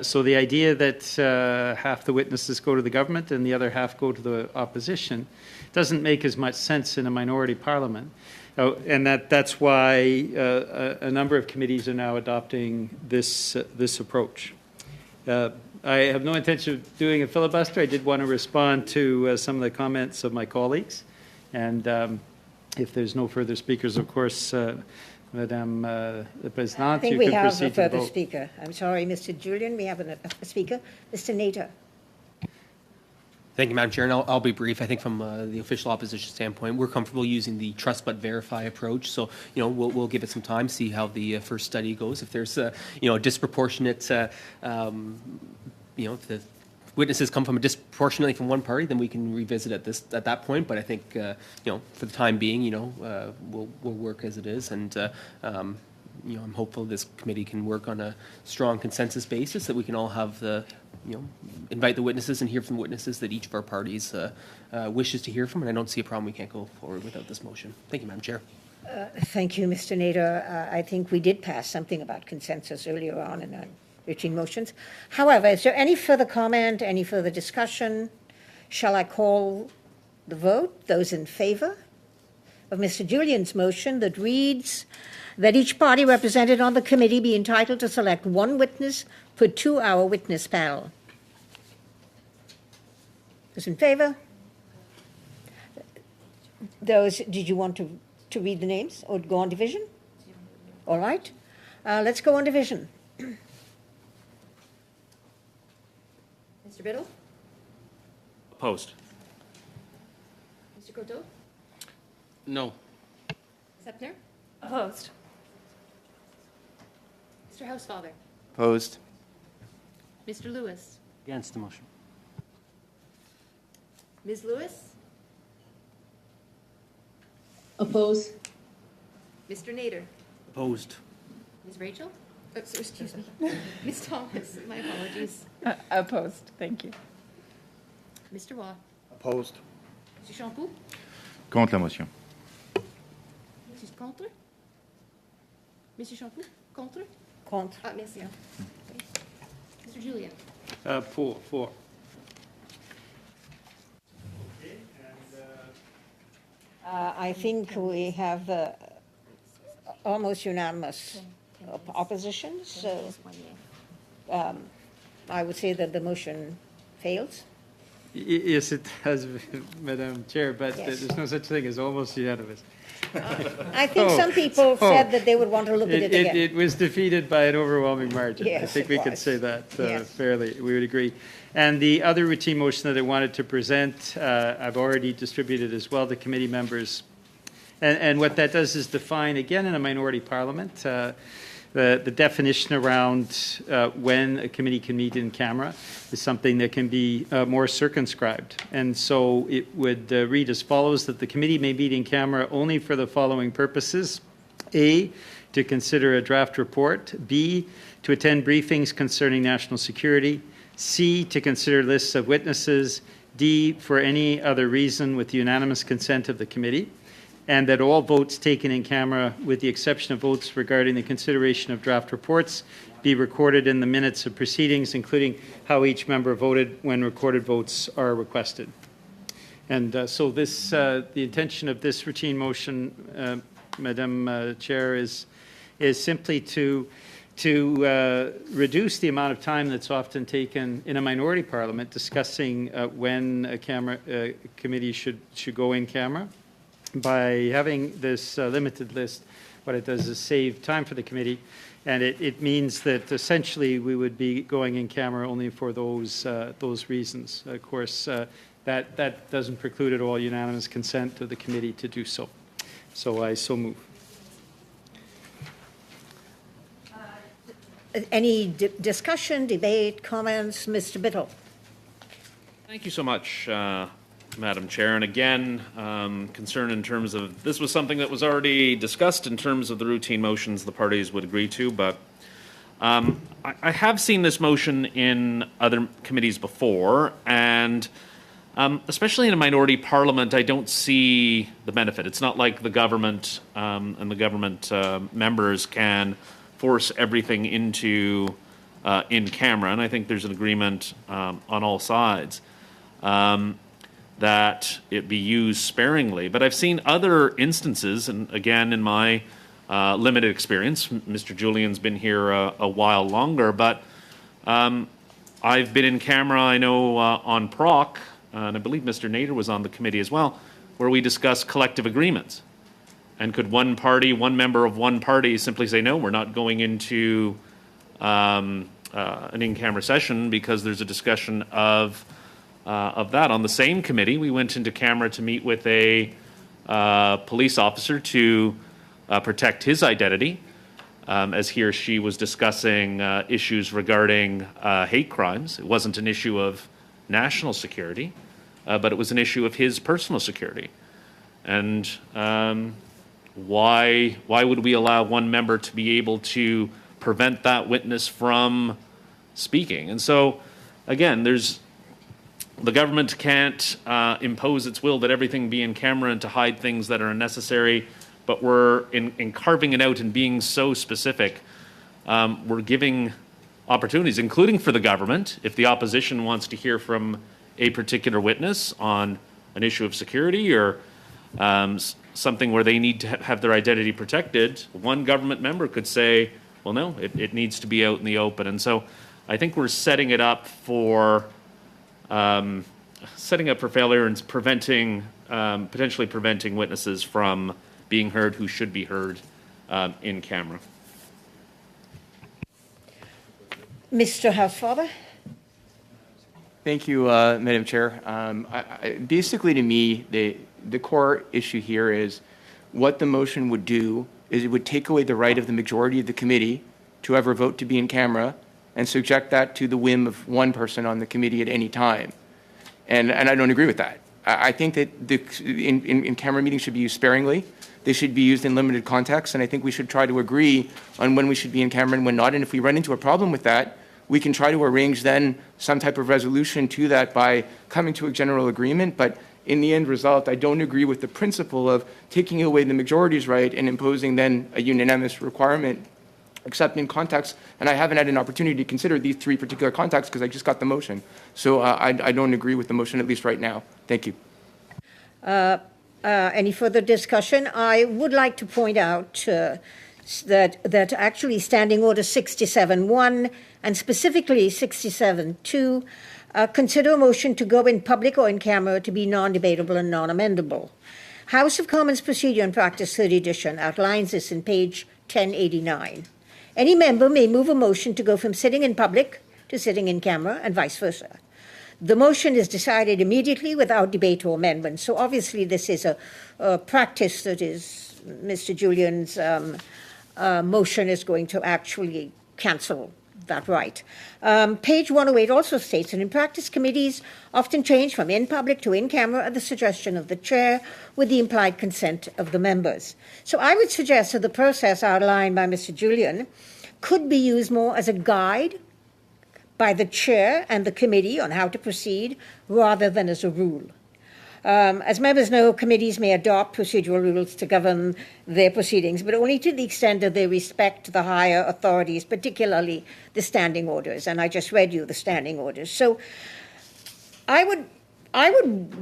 S3: So the idea that half the witnesses go to the government and the other half go to the opposition doesn't make as much sense in a minority parliament. And that's why a number of committees are now adopting this approach. I have no intention of doing a filibuster. I did want to respond to some of the comments of my colleagues. And if there's no further speakers, of course, Madame the Presidente,
S4: I think
S3: you
S4: we
S3: can
S4: have
S3: proceed
S4: a
S3: to the
S4: further
S3: vote.
S4: speaker. I'm sorry, Mr. Julian. We have a speaker. Mr. Nader.
S14: Thank you, Madam Chair, and I'll be brief. I think from the official opposition standpoint, we're comfortable using the trust but verify approach. So, we'll give it some time, see how the first study goes. If there's a disproportionate, if the witnesses come from disproportionately from one party, then we can revisit at that point. But I think, for the time being, we'll work as it is, and I'm hopeful this committee can work on a strong consensus basis that we can all have invite the witnesses and hear from the witnesses that each of our parties wishes to hear from, and I don't see a problem we can't go forward without this motion. Thank you, Madam Chair.
S4: Thank you, Mr. Nader. I think we did pass something about consensus earlier on in our routine motions. However, is there any further comment, any further discussion? Shall I call the vote? Those in favor of Mr. Julian's motion that reads that each party represented on the committee be entitled to select one witness per 2-hour witness panel. Those in favor? Those, did you want to read the names or go on division? All right. Let's go on division.
S1: Mr. Biddle?
S12: Opposed.
S1: Mr. Coteau?
S11: No.
S1: Sepner?
S2: Opposed.
S1: Mr. Housefather?
S13: Opposed.
S1: Mr. Lewis?
S6: Against the motion.
S1: Ms. Lewis?
S8: Oppose.
S1: Mr. Nader?
S6: Opposed.
S1: Ms. Rachel? Excuse me. Ms. Thomas? My apologies.
S2: Opposed. Thank you.
S1: Mr. Waugh?
S5: Opposed.
S1: Mr. Champoux?
S9: Contre la motion.
S1: Mrs. Contre? Mr. Champoux? Contre?
S4: Contre.
S1: Ah, merci. Mr. Julian?
S3: For.
S4: I think we have almost unanimous opposition, so I would say that the motion fails.
S3: Yes, it does, Madam Chair, but
S4: Yes.
S3: there's no such thing as almost unanimous.
S4: I think some people said that they would want to look at it again.
S3: It was defeated by an overwhelming margin. I
S4: Yes,
S3: think
S4: it
S3: we could
S4: was.
S3: say that
S4: Yes.
S3: fairly. We would agree. And the other routine motion that I wanted to present, I've already distributed as well to committee members. And what that does is define, again, in a minority parliament, the definition around when a committee can meet in camera is something that can be more circumscribed. And so it would read as follows, that the committee may meet in camera only for the following purposes. A, to consider a draft report. B, to attend briefings concerning national security. C, to consider lists of witnesses. D, for any other reason with the unanimous consent of the committee. And that all votes taken in camera, with the exception of votes regarding the consideration of draft reports, be recorded in the minutes of proceedings, including how each member voted when recorded votes are requested. And so this, the intention of this routine motion, Madam Chair, is simply to reduce the amount of time that's often taken in a minority parliament discussing when a committee should go in camera. By having this limited list, what it does is save time for the committee, and it means that essentially we would be going in camera only for those reasons. Of course, that doesn't preclude at all unanimous consent of the committee to do so. So I so move.
S4: Any discussion, debate, comments? Mr. Biddle.
S12: Thank you so much, Madam Chair. And again, concern in terms of, this was something that was already discussed in terms of the routine motions the parties would agree to, but I have seen this motion in other committees before, and especially in a minority parliament, I don't see the benefit. It's not like the government and the government members can force everything into in camera, and I think there's an agreement on all sides. That it be used sparingly. But I've seen other instances, and again, in my limited experience, Mr. Julian's been here a while longer, but I've been in camera, I know, on PROC, and I believe Mr. Nader was on the committee as well, where we discussed collective agreements. And could one member of one party simply say, no, we're not going into an in-camera session because there's a discussion of that. On the same committee, we went into camera to meet with a police officer to protect his identity as he or she was discussing issues regarding hate crimes. It wasn't an issue of national security, but it was an issue of his personal security. And why would we allow one member to be able to prevent that witness from speaking? And so, again, the government can't impose its will that everything be in camera and to hide things that are unnecessary, but we're, in carving it out and being so specific, we're giving opportunities, including for the government, if the opposition wants to hear from a particular witness on an issue of security or something where they need to have their identity protected, one government member could say, well, no, it needs to be out in the open. And so I think we're setting it up for failure and potentially preventing witnesses from being heard who should be heard in camera.
S4: Mr. Housefather.
S13: Thank you, Madam Chair. Basically, to me, the core issue here is what the motion would do is it would take away the right of the majority of the committee to ever vote to be in camera and subject that to the whim of one person on the committee at any time. And I don't agree with that. I think that in camera meetings should be used sparingly. They should be used in limited context, and I think we should try to agree on when we should be in camera and when not. And if we run into a problem with that, we can try to arrange then some type of resolution to that by coming to a general agreement. But in the end result, I don't agree with the principle of taking away the majority's right and imposing then a unanimous requirement, except in context. And I haven't had an opportunity to consider these three particular contexts because I just got the motion. So I don't agree with the motion, at least right now. Thank you.
S4: Any further discussion? I would like to point out that actually Standing Order 67-1 and specifically 67-2 consider a motion to go in public or in camera to be non-debatable and non-amendable. House of Commons Procedure and Practice, 3rd edition, outlines this in page 1089. Any member may move a motion to go from sitting in public to sitting in camera and vice versa. The motion is decided immediately without debate or amendment. So obviously this is a practice that is Mr. Julian's motion is going to actually cancel that right. Page 108 also states that in practice, committees often change from in public to in camera at the suggestion of the chair with the implied consent of the members. So I would suggest that the process outlined by Mr. Julian could be used more as a guide by the chair and the committee on how to proceed rather than as a rule. As members know, committees may adopt procedural rules to govern their proceedings, but only to the extent that they respect the higher authorities, particularly the standing orders. And I just read you the standing orders. So I would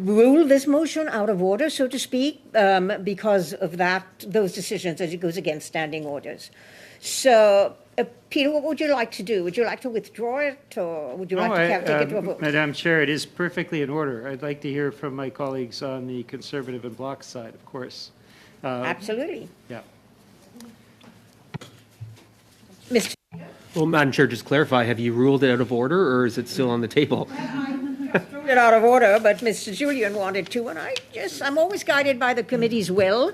S4: rule this motion out of order, so to speak, because of those decisions as it goes against standing orders. So, Peter, what would you like to do? Would you like to withdraw it, or would you like to take it to a vote?
S3: Madam Chair, it is perfectly in order. I'd like to hear from my colleagues on the Conservative and Bloc side, of course.
S4: Absolutely.
S3: Yeah.
S4: Mr.
S14: Well, Madam Chair, just clarify, have you ruled it out of order, or is it still on the table?
S4: Ruled it out of order, but Mr. Julian wanted to, and I'm always guided by the committee's will.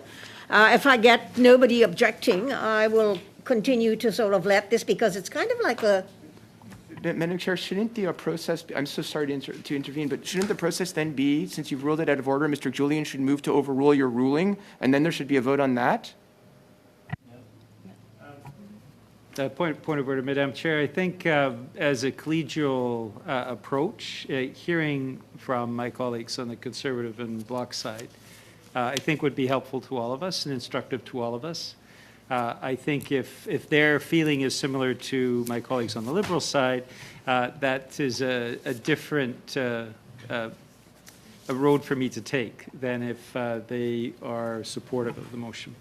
S4: If I get nobody objecting, I will continue to sort of let this, because it's kind of like a...
S13: Madam Chair, shouldn't the process, I'm so sorry to intervene, but shouldn't the process then be, since you've ruled it out of order, Mr. Julian should move to overrule your ruling, and then there should be a vote on that?
S3: Point of order, Madam Chair. I think as a collegial approach, hearing from my colleagues on the Conservative and Bloc side, I think would be helpful to all of us and instructive to all of us. I think if their feeling is similar to my colleagues on the Liberal side, that is a different a road for me to take than if they are supportive of the motion.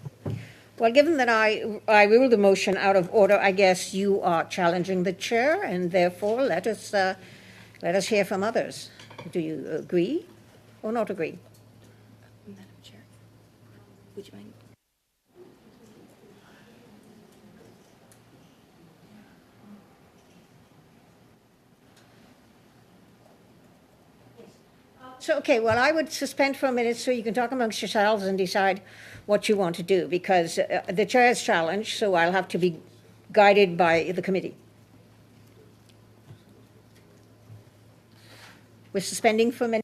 S4: Well, given that I ruled the motion out of order, I guess you are challenging the chair, and therefore let us hear from others. Do you agree or not agree?
S1: Madam Chair, would you mind?
S4: So, okay, well, I would suspend for a minute so you can talk amongst yourselves and decide what you want to do, because the chair is challenged, so I'll have to be guided by the committee. We're suspending for a minute.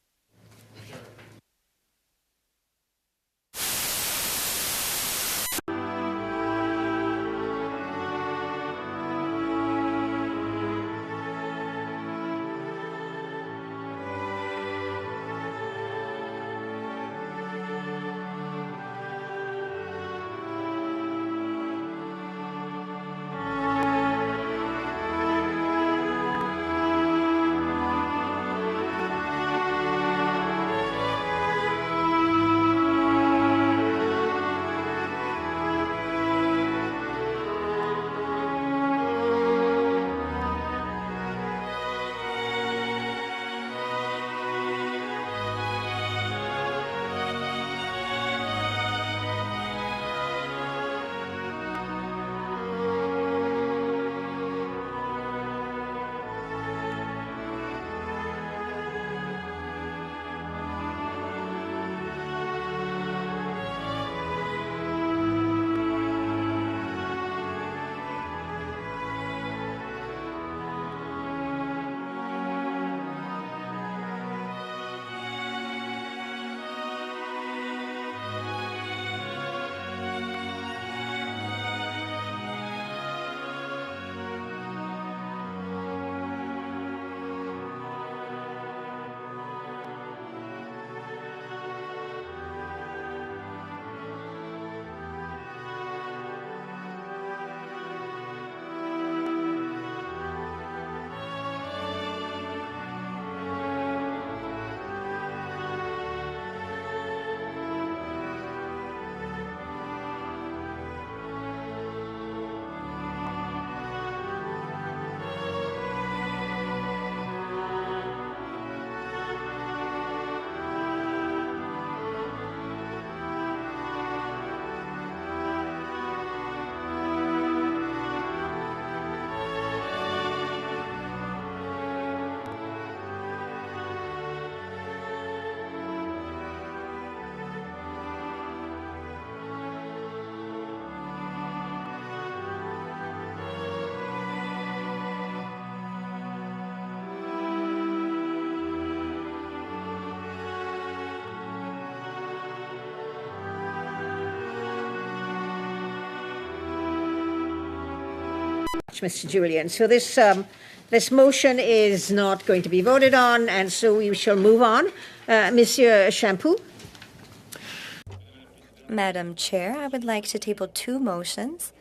S4: Mr. Julian. So this motion is not going to be voted on, and so we shall move on. Monsieur Shampoo.
S7: Madam Chair, I would like to table two motions,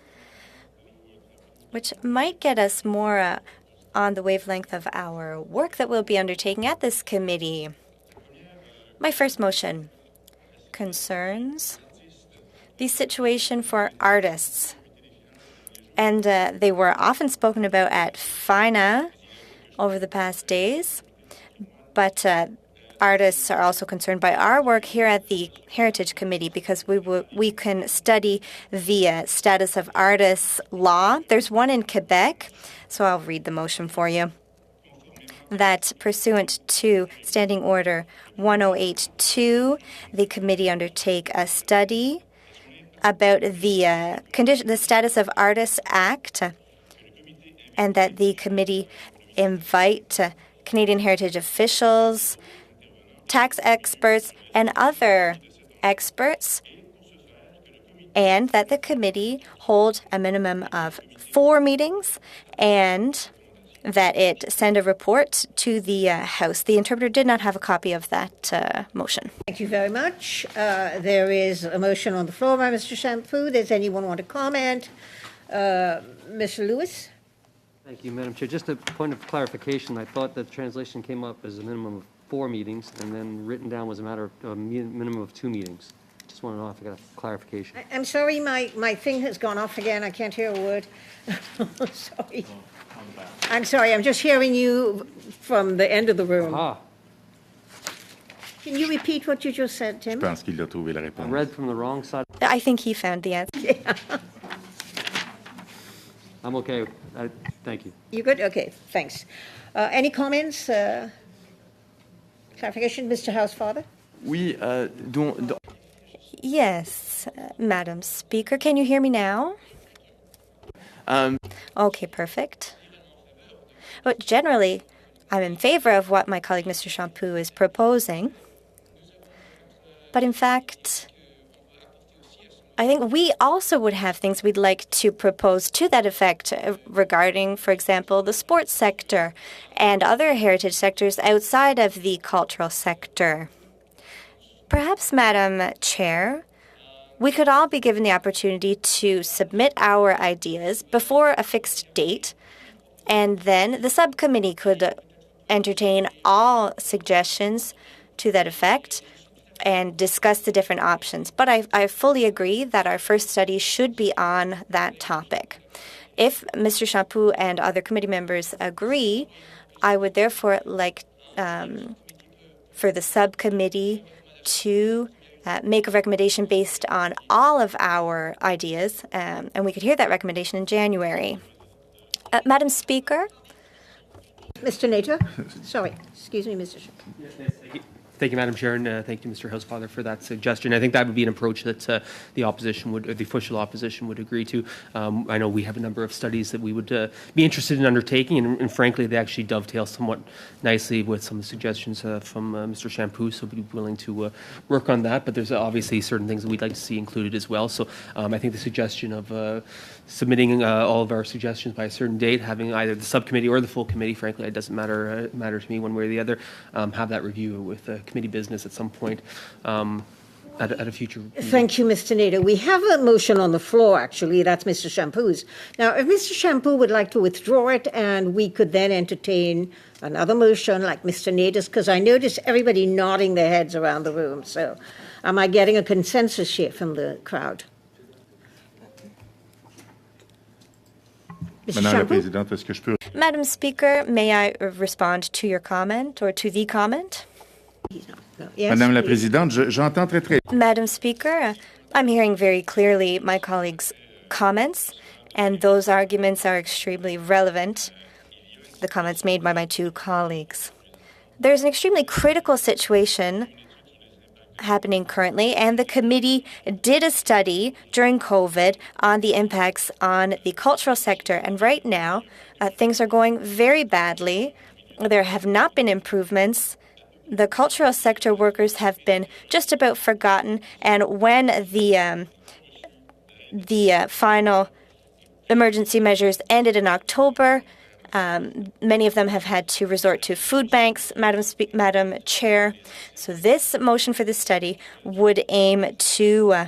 S7: which might get us more on the wavelength of our work that we'll be undertaking at this committee. My first motion concerns the situation for artists. And they were often spoken about at FINA over the past days. But artists are also concerned by our work here at the Heritage Committee because we can study the status of artists law. There's one in Quebec, so I'll read the motion for you. That pursuant to Standing Order 1082, the committee undertake a study about the Status of Artists Act, and that the committee invite Canadian Heritage officials, tax experts, and other experts, and that the committee hold a minimum of 4 meetings, and that it send a report to the House. The interpreter did not have a copy of that motion.
S4: Thank you very much. There is a motion on the floor by Mr. Shampoo. Does anyone want to comment? Mr. Lewis?
S6: Thank you, Madam Chair. Just a point of clarification. I thought the translation came up as a minimum of 4 meetings, and then written down was a matter of a minimum of 2 meetings. Just want to know if I got a clarification.
S4: I'm sorry, my thing has gone off again. I can't hear a word. Sorry. I'm sorry, I'm just hearing you from the end of the room.
S6: Ah.
S4: Can you repeat what you just said, Tim?
S9: Je pense qu'il a trouvé la réponse.
S6: I read from the wrong side.
S7: I think he found the answer.
S4: Yeah.
S6: I'm okay. Thank you.
S4: You good? Okay, thanks. Any comments? Clarification, Mr. Housefather?
S13: Oui,
S7: Yes, Madam Speaker. Can you hear me now? Okay, perfect. But generally, I'm in favor of what my colleague Mr. Shampoo is proposing. But in fact, I think we also would have things we'd like to propose to that effect regarding, for example, the sports sector and other heritage sectors outside of the cultural sector. Perhaps, Madam Chair, we could all be given the opportunity to submit our ideas before a fixed date, and then the subcommittee could entertain all suggestions to that effect and discuss the different options. But I fully agree that our first study should be on that topic. If Mr. Shampoo and other committee members agree, I would therefore like for the subcommittee to make a recommendation based on all of our ideas, and we could hear that recommendation in January. Madam Speaker?
S4: Mr. Nader? Sorry, excuse me, Mr. Shampoo.
S14: Thank you, Madam Chair, and thank you, Mr. Housefather, for that suggestion. I think that would be an approach that the opposition would, or the official opposition would agree to. I know we have a number of studies that we would be interested in undertaking, and frankly, they actually dovetail somewhat nicely with some of the suggestions from Mr. Shampoo, so we'd be willing to work on that. But there's obviously certain things that we'd like to see included as well. So I think the suggestion of submitting all of our suggestions by a certain date, having either the subcommittee or the full committee, frankly, it doesn't matter to me one way or the other, have that review with committee business at some point at a future meeting.
S4: Thank you, Mr. Nader. We have a motion on the floor, actually. That's Mr. Shampoo's. Now, if Mr. Shampoo would like to withdraw it, and we could then entertain another motion like Mr. Nader's, because I notice everybody nodding their heads around the room. So am I getting a consensus here from the crowd?
S7: Madam Speaker, may I respond to your comment or to the comment?
S4: Yes,
S9: Madame la Présidente, j'entends très.
S7: Madam Speaker, I'm hearing very clearly my colleagues' comments, and those arguments are extremely relevant, the comments made by my two colleagues. There's an extremely critical situation happening currently, and the committee did a study during COVID on the impacts on the cultural sector. And right now, things are going very badly. There have not been improvements. The cultural sector workers have been just about forgotten. And when the final emergency measures ended in October. Many of them have had to resort to food banks, Madam Chair. So this motion for this study would aim to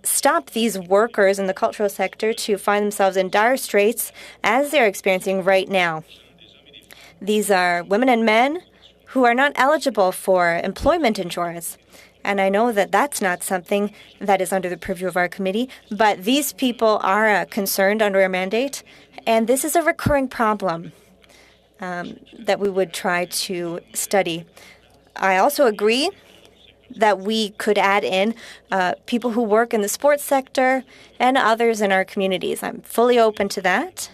S7: stop these workers in the cultural sector to find themselves in dire straits as they're experiencing right now. These are women and men who are not eligible for employment insurance. And I know that that's not something that is under the purview of our committee, but these people are concerned under our mandate, and this is a recurring problem that we would try to study. I also agree that we could add in people who work in the sports sector and others in our communities. I'm fully open to that.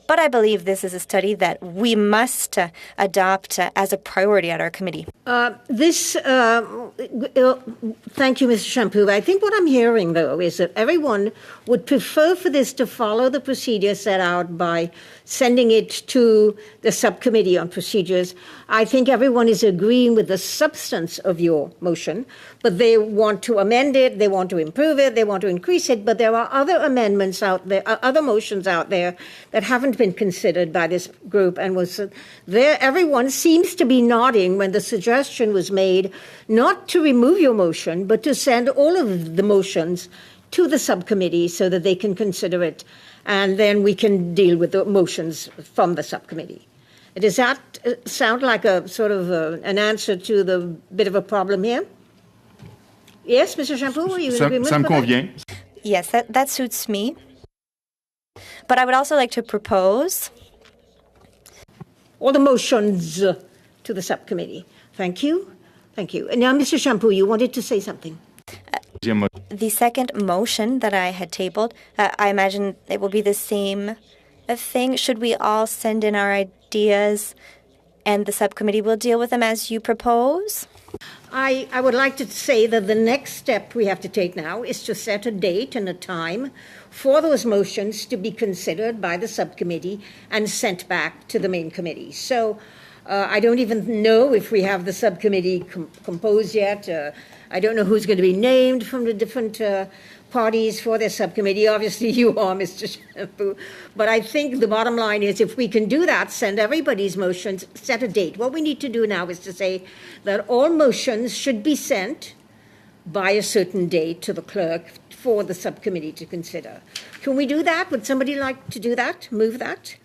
S7: But I believe this is a study that we must adopt as a priority at our committee.
S4: Thank you, Mr. Shampoo. I think what I'm hearing, though, is that everyone would prefer for this to follow the procedure set out by sending it to the subcommittee on procedures. I think everyone is agreeing with the substance of your motion, but they want to amend it, they want to improve it, they want to increase it, but there are other amendments out there, other motions out there that haven't been considered by this group, and was there. Everyone seems to be nodding when the suggestion was made not to remove your motion, but to send all of the motions to the subcommittee so that they can consider it, and then we can deal with the motions from the subcommittee. Does that sound like a sort of an answer to the bit of a problem here? Yes, Mr. Shampoo, are you in agreement
S9: Ça me
S4: with that?
S9: convient.
S7: Yes, that suits me. But I would also like to propose
S4: all the motions to the subcommittee. Thank you. Thank you. And now, Mr. Shampoo, you wanted to say something.
S7: The second motion that I had tabled, I imagine it will be the same thing. Should we all send in our ideas and the subcommittee will deal with them as you propose?
S4: I would like to say that the next step we have to take now is to set a date and a time for those motions to be considered by the subcommittee and sent back to the main committee. So I don't even know if we have the subcommittee composed yet. I don't know who's going to be named from the different parties for their subcommittee. Obviously, you are, Mr. Shampoo. But I think the bottom line is if we can do that, send everybody's motions, set a date. What we need to do now is to say that all motions should be sent by a certain date to the clerk for the subcommittee to consider. Can we do that? Would somebody like to do that? Move that?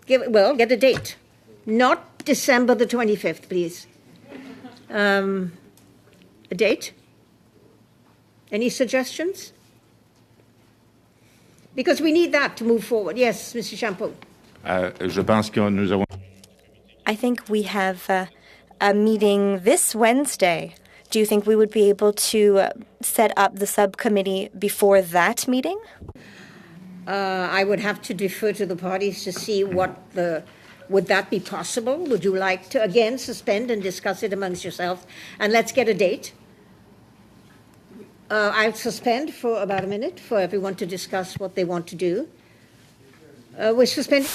S4: Get a date. Not December the 25th, please. A date? Any suggestions? Because we need that to move forward. Yes, Mr. Shampoo.
S9: Je pense que nous avons...
S7: I think we have a meeting this Wednesday. Do you think we would be able to set up the subcommittee before that meeting?
S4: I would have to defer to the parties to see would that be possible? Would you like to, again, suspend and discuss it amongst yourselves? And let's get a date. I'll suspend for about a minute for everyone to discuss what they want to do. We're suspending.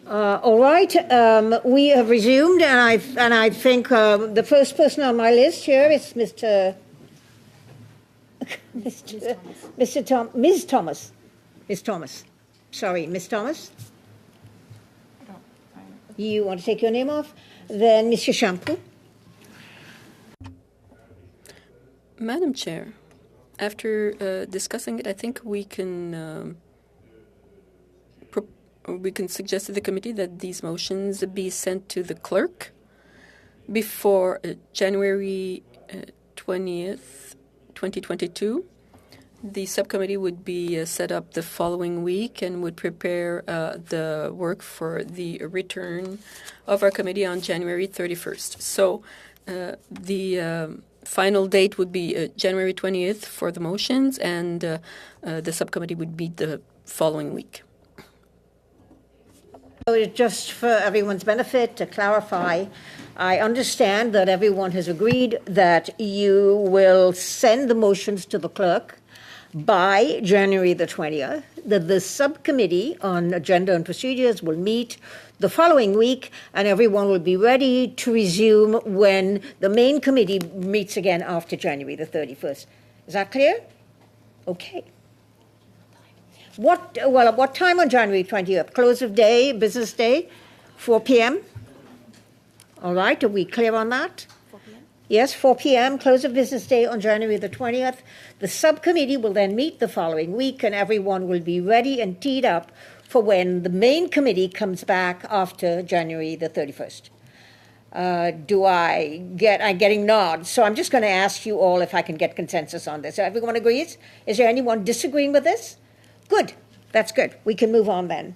S4: All right, we have resumed, and I think the first person on my list here is Ms. Thomas. Sorry, Ms. Thomas. You want to take your name off? Then Mr. Shampoo.
S10: Madam Chair, after discussing it, I think we can suggest to the committee that these motions be sent to the clerk before January 20th, 2022. The subcommittee would be set up the following week and would prepare the work for the return of our committee on January 31st. So the final date would be January 20th for the motions, and the subcommittee would meet the following week.
S4: So just for everyone's benefit, to clarify, I understand that everyone has agreed that you will send the motions to the clerk by January the 20th, that the subcommittee on agenda and procedures will meet the following week, and everyone will be ready to resume when the main committee meets again after January the 31st. Is that clear? Okay. At what time on January 20th? Close of day, business day, 4 p.m.? All right, are we clear on that? 4 p.m.? Yes, 4 p.m., close of business day on January the 20th. The subcommittee will then meet the following week, and everyone will be ready and teed up for when the main committee comes back after January the 31st. I'm getting nods, so I'm just going to ask you all if I can get consensus on this. Everyone agrees? Is there anyone disagreeing with this? Good. That's good. We can move on then.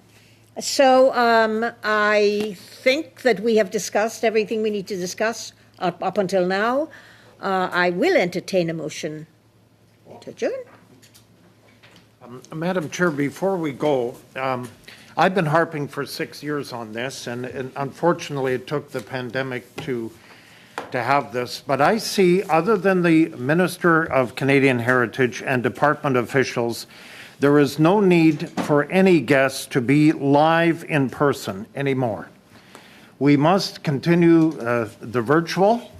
S4: So I think that we have discussed everything we need to discuss up until now. I will entertain a motion to adjourn.
S5: Madam Chair, before we go, I've been harping for 6 years on this, and unfortunately it took the pandemic to have this. But I see, other than the Minister of Canadian Heritage and department officials, there is no need for any guests to be live in person anymore. We must continue the virtual.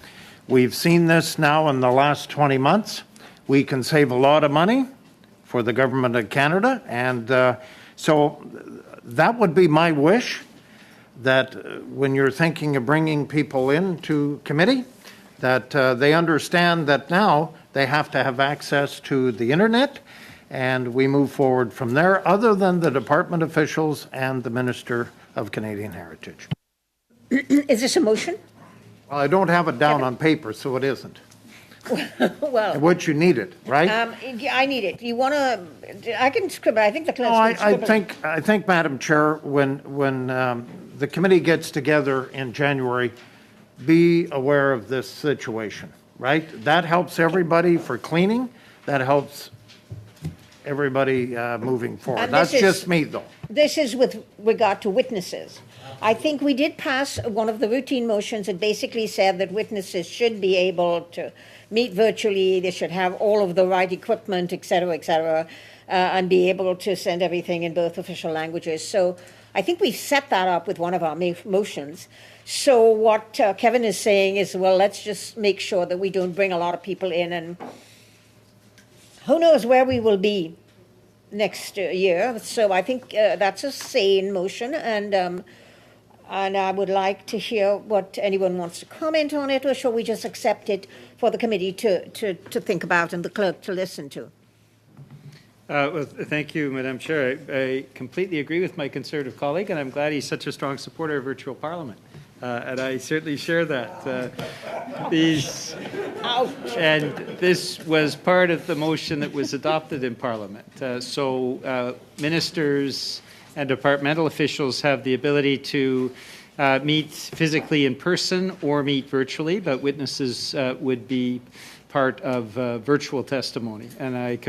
S5: We've seen this now in the last 20 months. We can save a lot of money for the Government of Canada, and so that would be my wish, that when you're thinking of bringing people into committee, that they understand that now they have to have access to the internet, and we move forward from there, other than the department officials and the Minister of Canadian Heritage.
S4: Is this a motion?
S5: Well, I don't have it down on paper, so it isn't.
S4: Well,
S5: What you need it, right?
S4: yeah, I need it. You want to? I can scribble. I think the clerk.
S5: No, I think, Madam Chair, when the committee gets together in January, be aware of this situation, right? That helps everybody for cleaning. That helps everybody moving forward.
S4: And
S5: That's
S4: this is-
S5: just me, though.
S4: This is with regard to witnesses. I think we did pass one of the routine motions that basically said that witnesses should be able to meet virtually, they should have all of the right equipment, et cetera, and be able to send everything in both official languages. So I think we've set that up with one of our motions. So what Kevin is saying is, well, let's just make sure that we don't bring a lot of people in, and who knows where we will be next year. So I think that's a sane motion, and I would like to hear what anyone wants to comment on it, or shall we just accept it for the committee to think about and the clerk to listen to?
S3: Well, thank you, Madam Chair. I completely agree with my Conservative colleague, and I'm glad he's such a strong supporter of virtual Parliament. And I certainly share that. And this was part of the motion that was adopted in Parliament. So ministers and departmental officials have the ability to meet physically in person or meet virtually, but witnesses would be part of virtual testimony. And I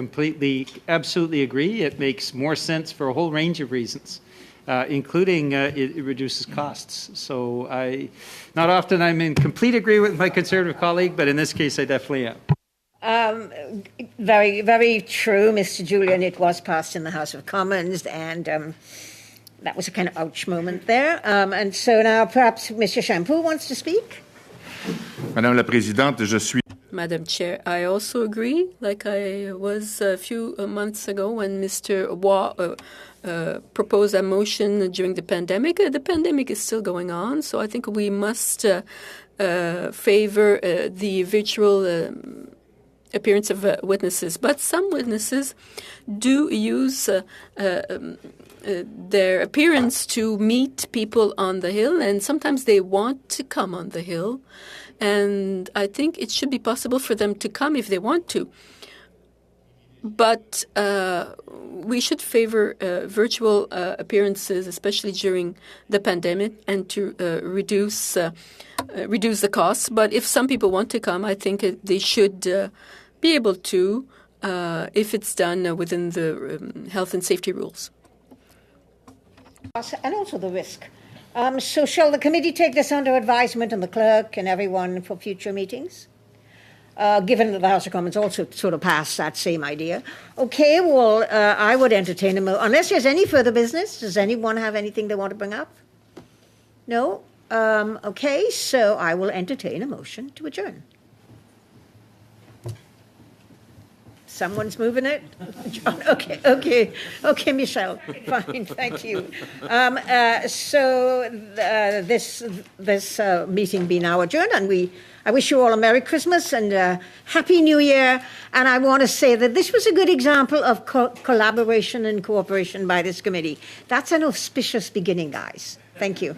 S3: absolutely agree. It makes more sense for a whole range of reasons, including it reduces costs. So not often I'm in complete agreement with my Conservative colleague, but in this case I definitely am.
S4: Very, very true, Mr. Julian. It was passed in the House of Commons, and that was a kind of ouch moment there. And so now perhaps Mr. Shampoo wants to speak.
S9: Madame la Présidente, je suis...
S10: Madam Chair, I also agree, like I was a few months ago when Mr. Waugh proposed a motion during the pandemic. The pandemic is still going on, so I think we must favor the virtual appearance of witnesses. But some witnesses do use their appearance to meet people on the Hill, and sometimes they want to come on the Hill. And I think it should be possible for them to come if they want to. But we should favor virtual appearances, especially during the pandemic, and to reduce the costs. But if some people want to come, I think they should be able to, if it's done within the health and safety rules.
S4: And also the risk. So shall the committee take this under advisement and the clerk and everyone for future meetings? Given that the House of Commons also sort of passed that same idea. Okay, well, I would entertain unless there's any further business. Does anyone have anything they want to bring up? No? Okay, so I will entertain a motion to adjourn. Someone's moving it? John, okay, Michelle. Fine, thank you. So this meeting be now adjourned, and I wish you all a Merry Christmas and a Happy New Year. And I want to say that this was a good example of collaboration and cooperation by this committee. That's an auspicious beginning, guys. Thank you.